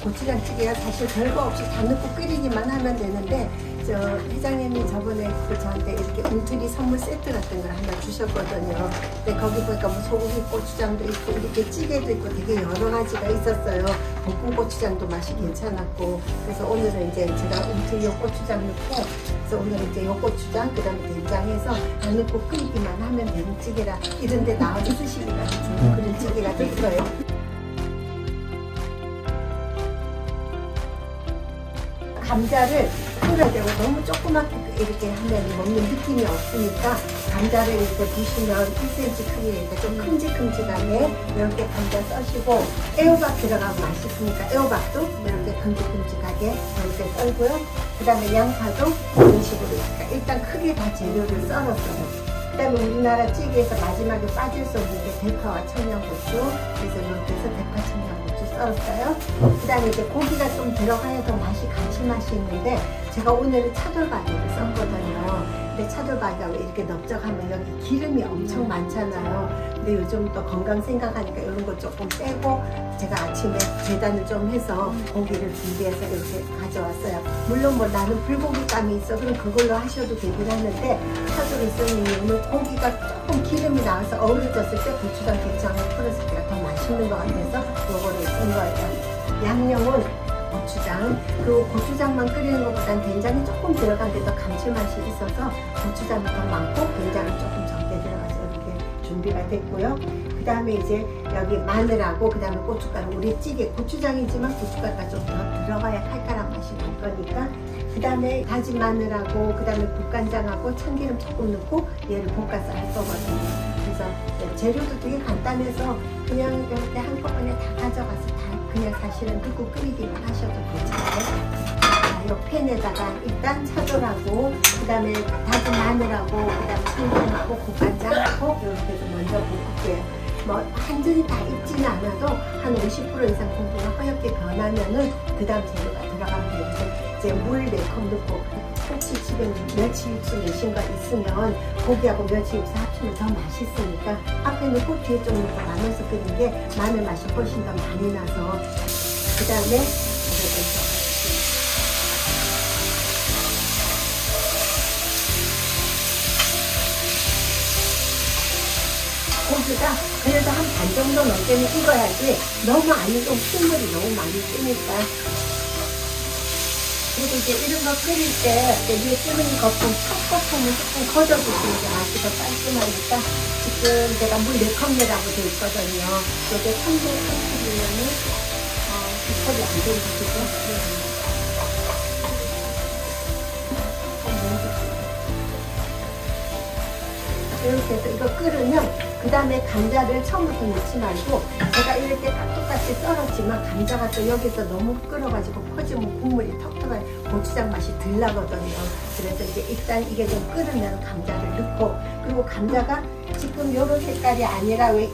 고추장찌개가 사실 별거 없이 다 넣고 끓이기만 하면 되는데 저 회장님이 저번에 저한테 이렇게 울트리 선물 세트 같은 걸 하나 주셨거든요. 근데 거기 보니까 뭐 소고기 고추장도 있고 이렇게 찌개도 있고 되게 여러 가지가 있었어요. 볶음 고추장도 맛이 괜찮았고 그래서 오늘은 이제 제가 울트리 요 고추장 넣고 그래서 오늘은 이제 요 고추장 그다음에 된장해서 다 넣고 끓이기만 하면 되는 찌개라 이런 데 나와서 쓰시기가 좋은 그런 찌개가 됐어요. 감자를 끓여야 되고 너무 조그맣게 이렇게 하면 먹는 느낌이 없으니까 감자를 이렇게 부시면 1cm 크기에 이렇게 좀 큼직큼직하게 이렇게 감자 써시고 애호박 들어가면 맛있으니까 애호박도 이렇게 큼직큼직하게 이렇게 썰고요. 그 다음에 양파도 이런 식으로 일단 크게 다 재료를 썰었어요. 그 다음에 우리나라 찌개에서 마지막에 빠질 수 없는 게 대파와 청양고추 그래서 이렇게 해서 대파 청양고추 썰었어요. 그 다음에 이제 고기가 좀 들어가야 더 맛이 감칠맛이 있는데 제가 오늘은 차돌박이를 썼거든요. 근데 차돌박이가 왜 이렇게 넓적하면 여기 기름이 엄청 많잖아요. 근데 요즘 또 건강 생각하니까 이런 거 조금 빼고 제가 아침에 재단을 좀 해서 고기를 준비해서 이렇게 가져왔어요. 물론 뭐 나는 불고기감이 있어 그럼 그걸로 하셔도 되긴 하는데 차돌을 쓰는 이유는 고기가 조금 기름이 나와서 어우러졌을 때 고추장 게장을 풀었을 때가 더 맛있는 것 같아서 이거를 쓴 거예요. 양념은 고추장, 그리고 고추장만 끓이는 것보다는 된장이 조금 들어간 게 더 감칠맛이 있어서 고추장이 더 많고 된장은 조금 적게 들어가서 이렇게 준비가 됐고요. 그 다음에 이제 여기 마늘하고 그 다음에 고춧가루, 우리 찌개 고추장이지만 고춧가루가 좀 더 들어가야 칼칼한 맛이 날 거니까 그 다음에 다진 마늘하고 그 다음에 국간장하고 참기름 조금 넣고 얘를 볶아서 할 거거든요. 그래서 재료도 되게 간단해서 그냥 이렇게 한꺼번에 다 가져가서 다 그냥 사실은 넣고 끓이기만 하셔도 괜찮아요. 이 팬에다가 일단 차돌하고 그 다음에 다진 마늘하고 그 다음에 참기름하고 국간장하고 이렇게 해서 먼저 볶을게요. 뭐 완전히 다 익지는 않아도 한 50% 이상 고기가 허옇게 변하면은 그 다음 재료가 들어가면 되는데 이제 물 4컵 넣고 혹시 집에 멸치 육수 내신 거 있으면 고기하고 멸치 육수 합치면 더 맛있으니까 앞에 넣고 뒤에 좀 넣고 나눠서 끓이는 게 마늘 맛이 훨씬 더 많이 나서 그 다음에 고기가 그래도 한 반 정도 넘게는 익어야지 너무 안 익으면 핏물이 너무 많이 뜨니까. 그리고 이제 이런 거 끓일 때 위에 찌르는 거품 컵거품을 조금 걷어주시는 게 맛이 더 깔끔하니까 지금 제가 물 4컵 내라고 되어 있거든요. 이게 330이면은 2컵이 안 되는 거죠. 이렇게 해서 이거 끓으면 그 다음에 감자를 처음부터 넣지 말고 제가 이렇게 딱 똑같이 썰었지만 감자가 또 여기서 너무 끓어가지고 퍼지면 국물이 텁텁한 고추장 맛이 들 나거든요. 그래서 이제 일단 이게 좀 끓으면 감자를 넣고 그리고 감자가 지금 이런 색깔이 아니라 왜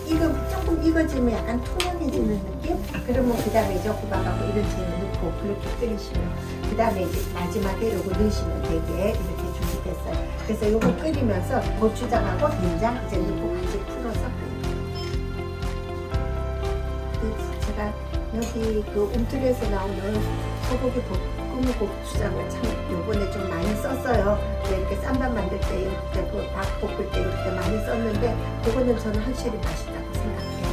조금 익어지면 약간 투명해지는 느낌? 그러면 그 다음에 이제 호박하고 이런 재료 넣고 그렇게 끓이시면 그 다음에 이제 마지막에 이거 넣으시면 되게 이렇게 준비됐어요. 그래서 이거 끓이면서 고추장하고 된장 이제 넣고 같이 풀어서 제가 여기 그 움틀에서 나오는 소고기 볶음 고추장을 참 요번에 좀 많이 썼어요. 이렇게 쌈밥 만들 때 이렇게 그 밥 볶을 때 이렇게 많이 썼는데 그거는 저는 확실히 맛있다고 생각해요.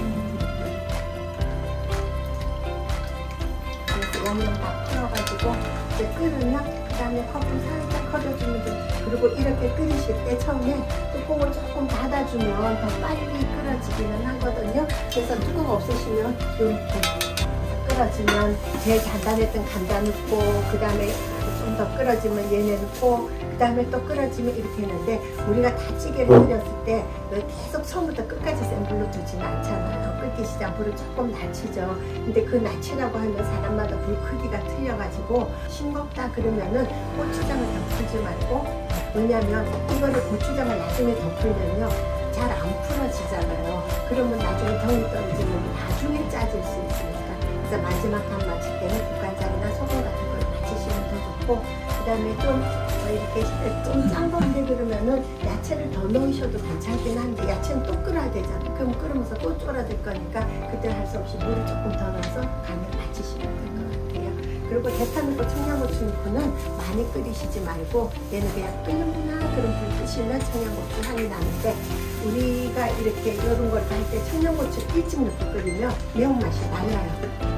그래서 양념 다 풀어가지고 이제 끓으면 그 다음에 거품 살짝 걷어주면 돼. 그리고 이렇게 끓이실 때 처음에 뚜껑을 조금 닫아주면 더 빨리 끓어지기는 하거든요. 그래서 뚜껑 없으시면 이렇게 끓어지면 제일 간단했던 감자 넣고 그 다음에 좀 더 끓어지면 얘네 넣고 그 다음에 또 끓어지면 이렇게 했는데 우리가 다 찌개를 끓였을 때 계속 처음부터 끝까지 센 불로 두지는 않잖아요. 끓기 시작 불을 조금 낮추죠. 근데 그 낮추라고 하면 사람마다 불 크기가 틀려가지고 싱겁다 그러면은 고추장을 더 풀지 말고 왜냐면 이거를 고추장을 나중에 더 풀면요 잘 안 풀어지잖아요. 그러면 나중에 병이 떨어지면 나중에 짜질 수 있으니까 그래서 마지막 간 맞출 때는 국간장이나 소금 같은 걸 맞추시면 더 좋고 그 다음에 좀 이렇게 좀 짠 건데 그러면은 야채를 더 넣으셔도 괜찮긴 한데 야채는 또 끓여야 되잖아요. 그럼 끓으면서 또 쫄아들 거니까 그때 할 수 없이 물을 조금 더 넣어서 간을 맞추시면 될 것 같아요. 그리고 대파 넣고 청양고추 넣고는 많이 끓이시지 말고 얘는 그냥 끓는구나 그런 불 끄시면 청양고추 향이 나는데 우리가 이렇게 이런 걸 할 때 청양고추 일찍 넣고 끓이면 매운맛이 날라요.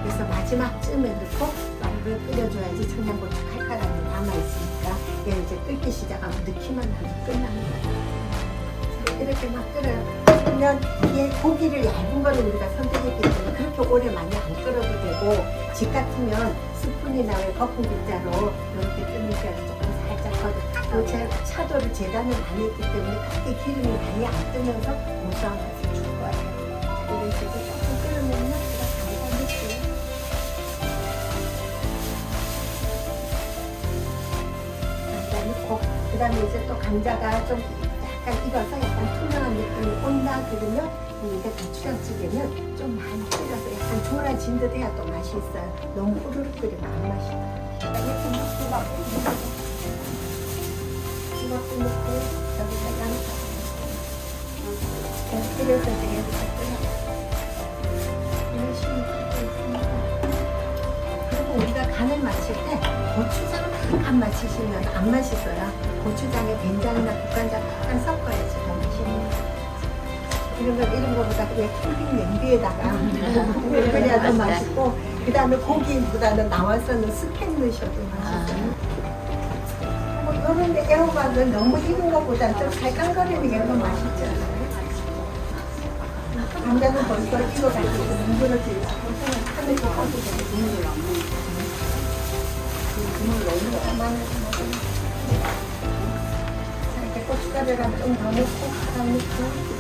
그래서 마지막쯤에 넣고 말을 끓여줘야지 청양고추 칼칼함이 남아있으니까 얘는 이제 끓기 시작하면 넣기만 하면 끝나는 거예요. 이렇게 막 끓여요. 그러면 이게 고기를 얇은 거를 우리가 선택했기 때문에 그렇게 오래 많이 안 끓여도 되고 집 같으면 스푼이나 거품 빗자루 이렇게 끓이니까 조금 살짝 더 차도를 재단을 많이 했기 때문에 그렇게 기름이 많이 안 뜨면서 고소한 맛을 줄 거예요. 자, 이런 식으로 조금 끓으면요 제가 감자 넣을게요. 감자 넣고 그 다음에 이제 또 감자가 좀 약간 익어서 약간 투명한 느낌이 온다 그러면 이게 고추장찌개는 좀 많이 끓여서 약간 졸아진 듯 해야 또 맛이 있어요. 너무 후루룩 끓이면 안 맛있어요. 이렇게 넣고 막 이것도 넣고 여기다 양파 끓여서 이제 여기다 끓여 열심히 끓이고 있습니다. 그리고 우리가 간을 맞출 때 고추장을 안 맞추시면 안 맛있어요. 고추장에 된장이나 국간장 약간 섞어야지 더 맛있는 거예요. 이런 거보다 그냥 캠핑 냄비에다가 끓여야 더 맛있고 그 다음에 고기보다는 나와서는 스팸 넣으셔도 맛있어요. 뭐 이런 데 애호박은 너무 익은 것보다 좀 살캉거리는 게 더 맛있지 않아요? 감자는 벌써 익어가지고 뭉그러지고 하늘이 꺼도 되고 국물을 안 먹는 국물 너무 많아서 이렇게 고춧가루를 좀 더 넣고 다 넣고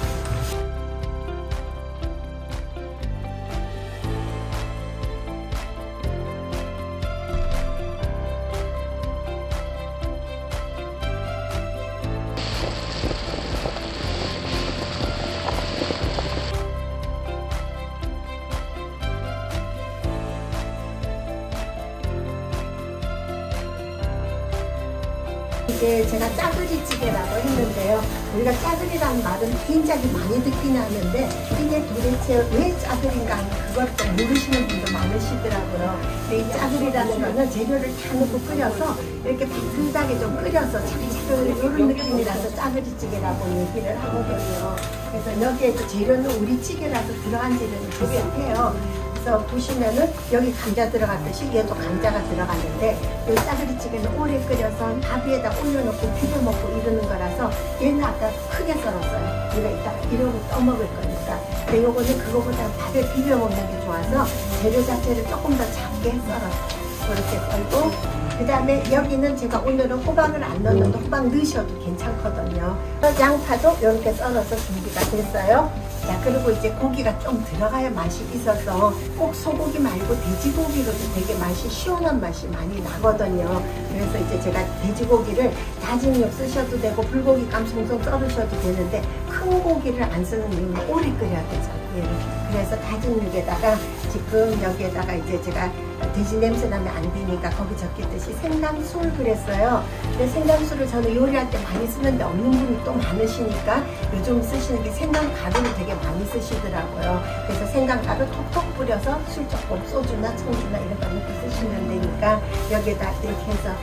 이게 제가 짜글이찌개라고 했는데요. 우리가 짜글이라는 말은 굉장히 많이 듣긴 하는데 이게 도대체 왜 짜글인가 하는 그걸 또 모르시는 분도 많으시더라고요. 근데 이 짜글이라는 거는 재료를 다 넣고 끓여서 이렇게 비슷하게 좀 끓여서 차근차근 이런 느낌이라서 짜글이찌개라고 얘기를 하거든요. 그래서 여기에 재료는 우리 찌개라서 들어간 재료는 비슷해요. 그래서 보시면은 여기 감자 들어갔듯이 얘도 감자가 들어갔는데 이 짜글이찌개는 오래 끓여서 밥 위에다 올려놓고 비벼 먹고 이러는 거라서 얘는 아까 크게 썰었어요. 우리가 이따가 이러고 떠먹을 거니까. 근데 요거는 그거보다 밥에 비벼 먹는 게 좋아서 재료 자체를 조금 더 작게 썰었어요. 이렇게 썰고 그 다음에 여기는 제가 오늘은 호박을 안 넣었는데 호박 넣으셔도 괜찮거든요. 양파도 이렇게 썰어서 준비가 됐어요. 자, 그리고 이제 고기가 좀 들어가야 맛이 있어서 꼭 소고기 말고 돼지고기로도 되게 맛이 시원한 맛이 많이 나거든요. 그래서 이제 제가 돼지고기를 다진 육 쓰셔도 되고 불고기 깜송송 썰으셔도 되는데 큰 고기를 안 쓰는 이유는 오래 끓여야 되잖아요. 그래서 다진 육에다가 지금 여기에다가 이제 제가 돼지 냄새 나면 안 되니까 거기 적혔듯이 생강술 그랬어요. 근데 생강술을 저는 요리할 때 많이 쓰는데 없는 분이 또 많으시니까 요즘 쓰시는 게 생강가루를 되게 많이 쓰시더라고요. 그래서 생강가루 톡톡 뿌려서 술 조금 소주나 청주나 이런 거 넣고 쓰시면 되니까 여기에다 이렇게 해서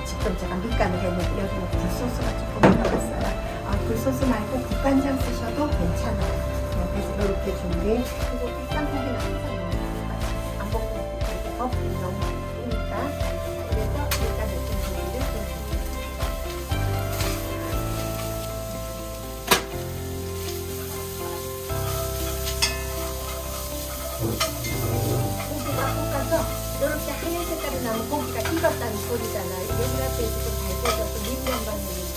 지금 제가 밑간을 했는데 여기는 굴소스가 조금 들어갔어요. 굴소스 말고 국간장 쓰셔도 괜찮아요. 그래서 이렇게 준비. 그리고 일단 고기는 항상 안 먹고 이렇게 덮고 너무 많으니까 그래서 일단 이렇게 준비를 해주세요. 고기가 볶아서 이렇게 하얀 색깔이 나면 고기가 익었다는 소리잖아요. 여기가 지금 달궈져서 밀면만 했는데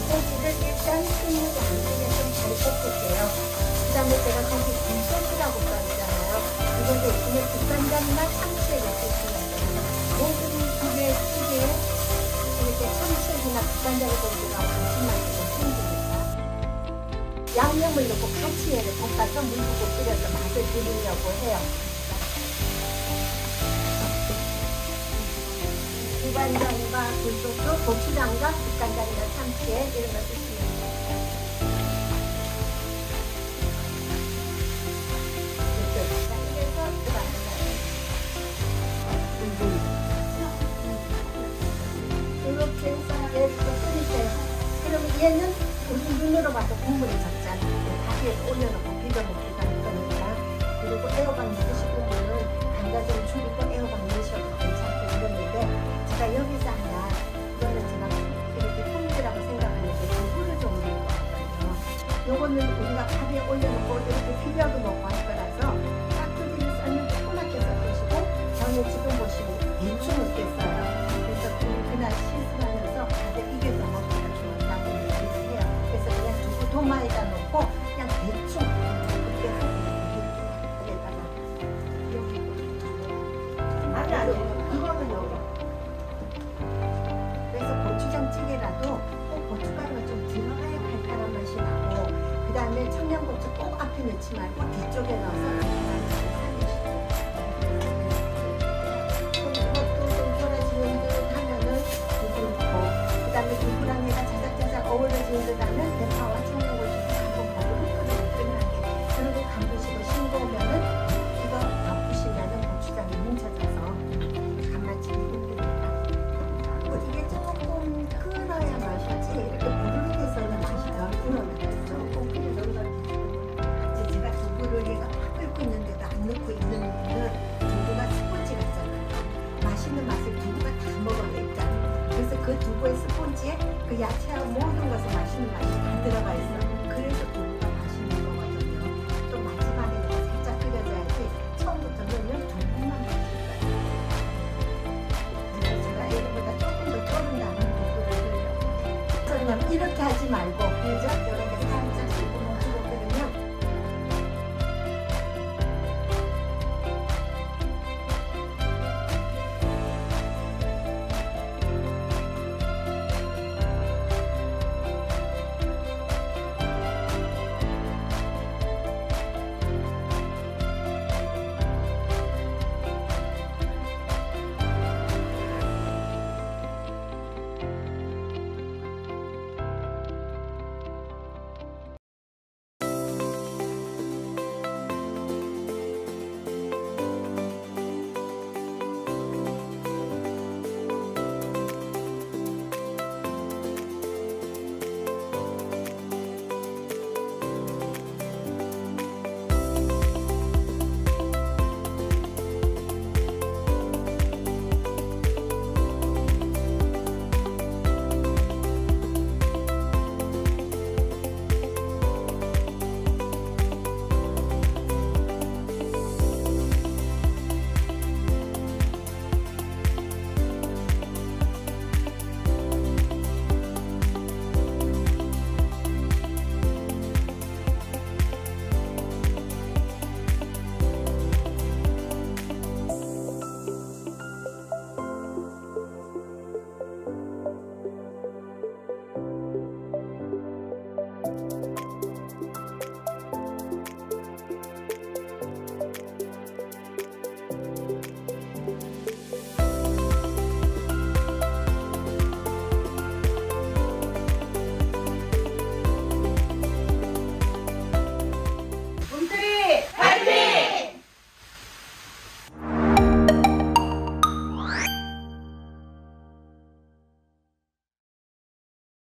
고기를 일단 스무디 안 되게 좀 잘 볶을게요. 그 다음에 제가 거기 굴소스라고 써있잖아요. 이것도 있으면 국간장이나 참치에 넣을 수가 있어요. 모든 국의 찌개에 이렇게 참치나 국간장을 넣으면 감칠맛이 좀 생기니까 양념을 넣고 같이 얘를 볶아서 물 붓고 끓여서 맛을 들으려고 해요. 국간장과 굴소스, 고추장과 국간장이나 참치에 이런 걸 쓰시면 돼요. 이렇게 해서 들어갑니다. 얘는 우리 눈으로 봐서 국물이 적잖아요. 밥에 올려놓고 비벼 먹기가 하는 거니까. 그리고 애호박 넣으실 분은 감자 좀 줄이고 애호박 넣으셔도 괜찮고 이러는데 제가 여기서 하나 이거는 제가 이렇게 품질이라고 생각하는데 두부를 좀 올릴 거거든요. 요거는 우리가 밥에 올려놓고 이렇게 비벼도 먹고 할 거라서 깍두기를 썰면 조그맣게 썰으시고 저는 지금 보시면 대충 넣겠어요. 그래서 그날 시술하면서 밥에 이겨서 먹기가 좋다고 얘기해요. 그래서 그냥 두부 도마에다 넣고 그냥 대충 그렇게 여기다가 여기 아니 이거는 여기. 그래서 고추장찌개라도 꼭 고춧가루가 좀 들어가야 칼칼한 맛이 나고 그 다음에 청양고추 꼭 앞에 넣지 말고 뒤쪽에 넣어서 칼칼한 맛을 살리시고 이것도 좀 졸아지는 듯 하면은 두부 넣고 그 다음에 두부랑 얘가 자작자작 어우러지는 듯 하면 대파와 청양고추 한번 거기서 끈끈하게 그리고 간부시고 싱거우면은 이거 덮으시면은 고추장이 뭉쳐져서 간맛집이 힘드니까 이게 조금 끓어야 맛이지 이렇게 부르르해서는 맛이 덜 끓어요. 조금 끓여서 제가 두부를 얘가 팍 끓고 있는데도 안 넣고 있는 이유는 두부가 스펀지 같잖아요. 맛있는 맛을 두부가 다 먹어냈잖아요. 그래서 그 두부의 스펀지에 그 야채하고 모든 것에 맛있는 맛이 다 들어가 있어요. 그래서 두부가 맛있는 거거든요. 좀 마지막에 살짝 끓여줘야지 처음부터 넣으면 두부만 맛있어요. 제가 이거보다 조금 더 끓은 다음에 두부를 넣으려고 해요. 이렇게 하지 말고 그죠?